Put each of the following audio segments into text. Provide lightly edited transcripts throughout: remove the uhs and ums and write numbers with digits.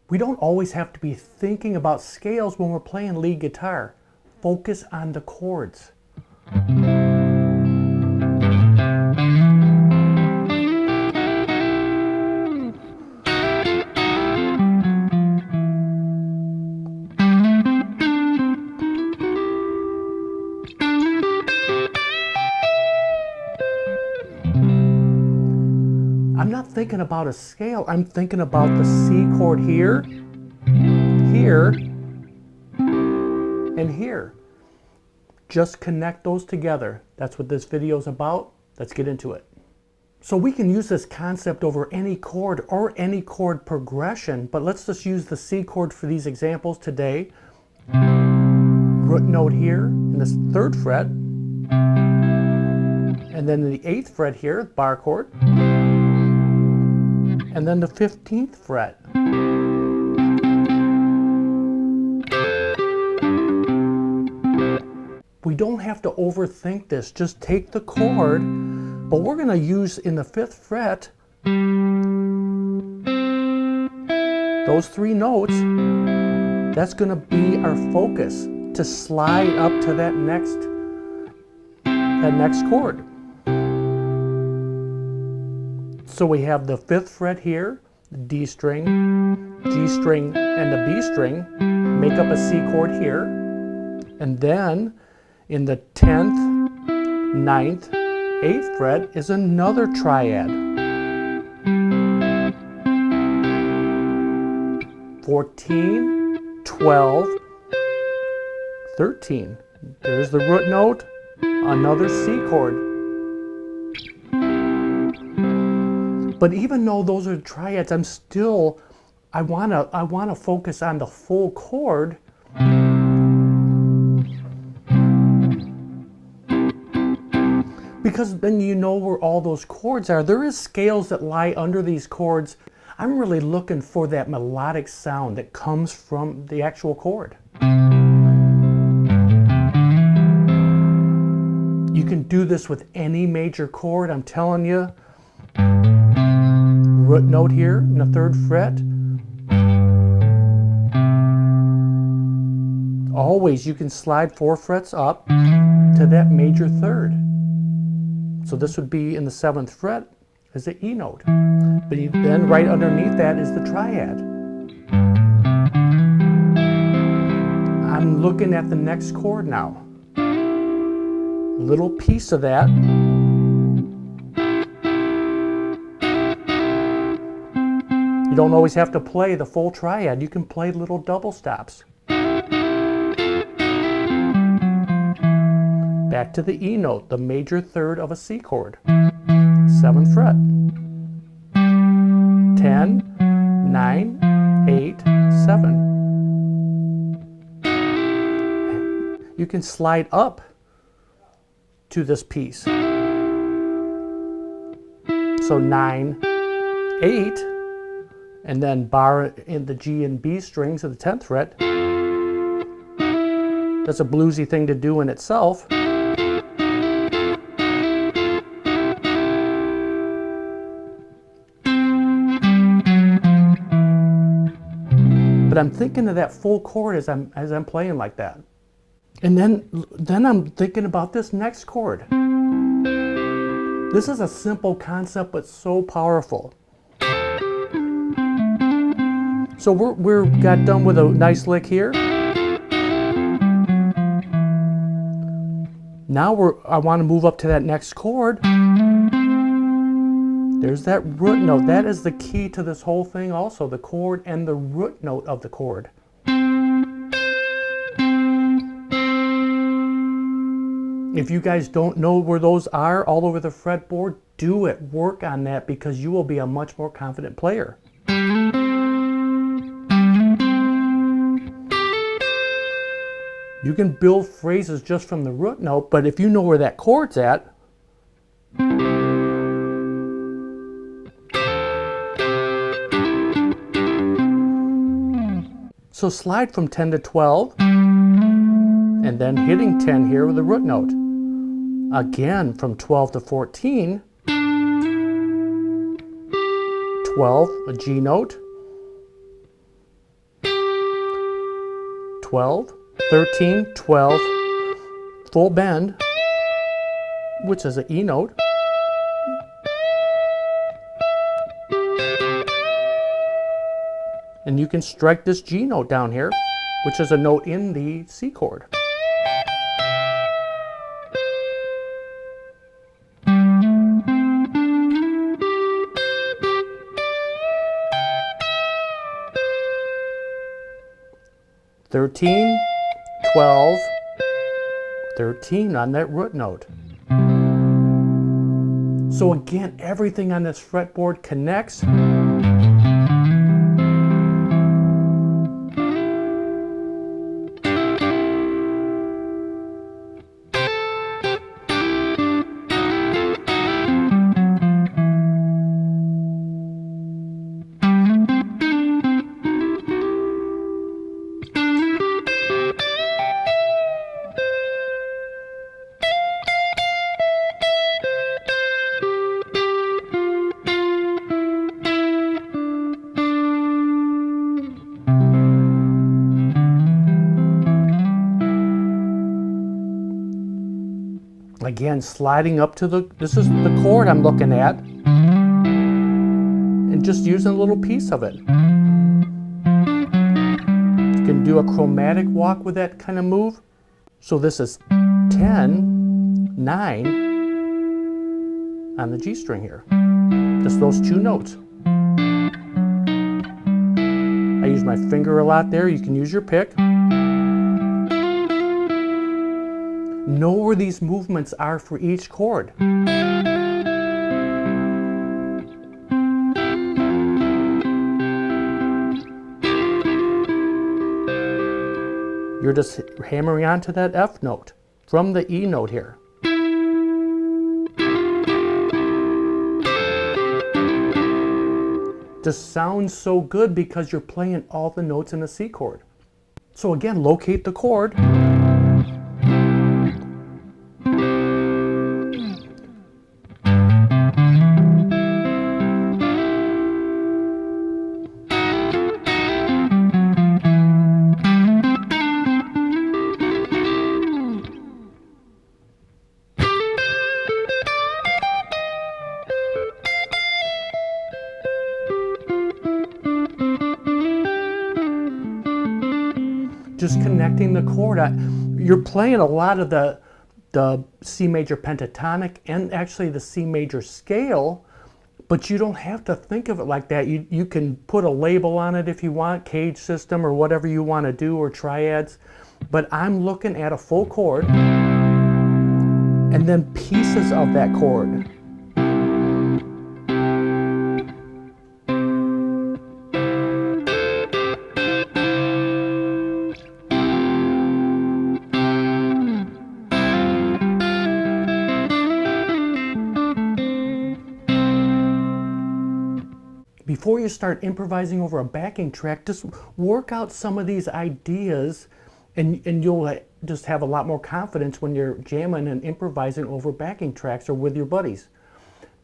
We don't always have to be thinking about scales when we're playing lead guitar. Focus on the chords. I'm not thinking about a scale, I'm thinking about the C chord here, here, and here. Just connect those together. That's what this video is about. Let's get into it. So we can use this concept over any chord or any chord progression, but let's just use the C chord for these examples today. Root note here in this 3rd fret, and then the 8th fret here, bar chord, and then the 15th fret. We don't have to overthink this. Just take the chord, but we're going to use in the 5th fret those 3 notes. That's going to be our focus to slide up to that next chord. So we have the 5th fret here, the D string, G string, and the B string make up a C chord here. And then in the 10th, 9th, 8th fret is another triad. 14, 12, 13. There's the root note, another C chord. But even though those are triads, I wanna focus on the full chord. Because then you know where all those chords are. There is scales that lie under these chords. I'm really looking for that melodic sound that comes from the actual chord. You can do this with any major chord, I'm telling you. Root note here in the 3rd fret. Always you can slide 4 frets up to that major 3rd. So this would be in the 7th fret as the E note. But then right underneath that is the triad. I'm looking at the next chord now. A little piece of that. You don't always have to play the full triad. You can play little double stops. Back to the E note, the major 3rd of a C chord. 7th fret. 10, 9, 8, 7. You can slide up to this piece. So 9, 8, and then bar in the G and B strings of the 10th fret. That's a bluesy thing to do in itself. But I'm thinking of that full chord as I'm playing like that. And then I'm thinking about this next chord. This is a simple concept, but so powerful. So we're got done with a nice lick here. Now I want to move up to that next chord. There's that root note. That is the key to this whole thing also, the chord and the root note of the chord. If you guys don't know where those are all over the fretboard, do it. Work on that because you will be a much more confident player. You can build phrases just from the root note, but if you know where that chord's at, so slide from 10 to 12, and then hitting 10 here with the root note. Again, from 12 to 14, 12, a G note, 12, 13, 12, full bend, which is an E note, and you can strike this G note down here, which is a note in the C chord. "13, 12, 13 on that root note. So again, everything on this fretboard connects. Again, sliding up to this is the chord I'm looking at, and just using a little piece of it. You can do a chromatic walk with that kind of move. So this is 10, 9 on the G string here. Just those two notes. I use my finger a lot there. You can use your pick. Know where these movements are for each chord. You're just hammering onto that F note from the E note here. Just sounds so good because you're playing all the notes in the C chord. So again, locate the chord. Just connecting the chord. You're playing a lot of the C major pentatonic and actually the C major scale, but you don't have to think of it like that. You can put a label on it if you want, cage system or whatever you want to do, or triads. But I'm looking at a full chord and then pieces of that chord. Before you start improvising over a backing track, just work out some of these ideas and you'll just have a lot more confidence when you're jamming and improvising over backing tracks or with your buddies.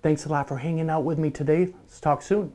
Thanks a lot for hanging out with me today. Let's talk soon.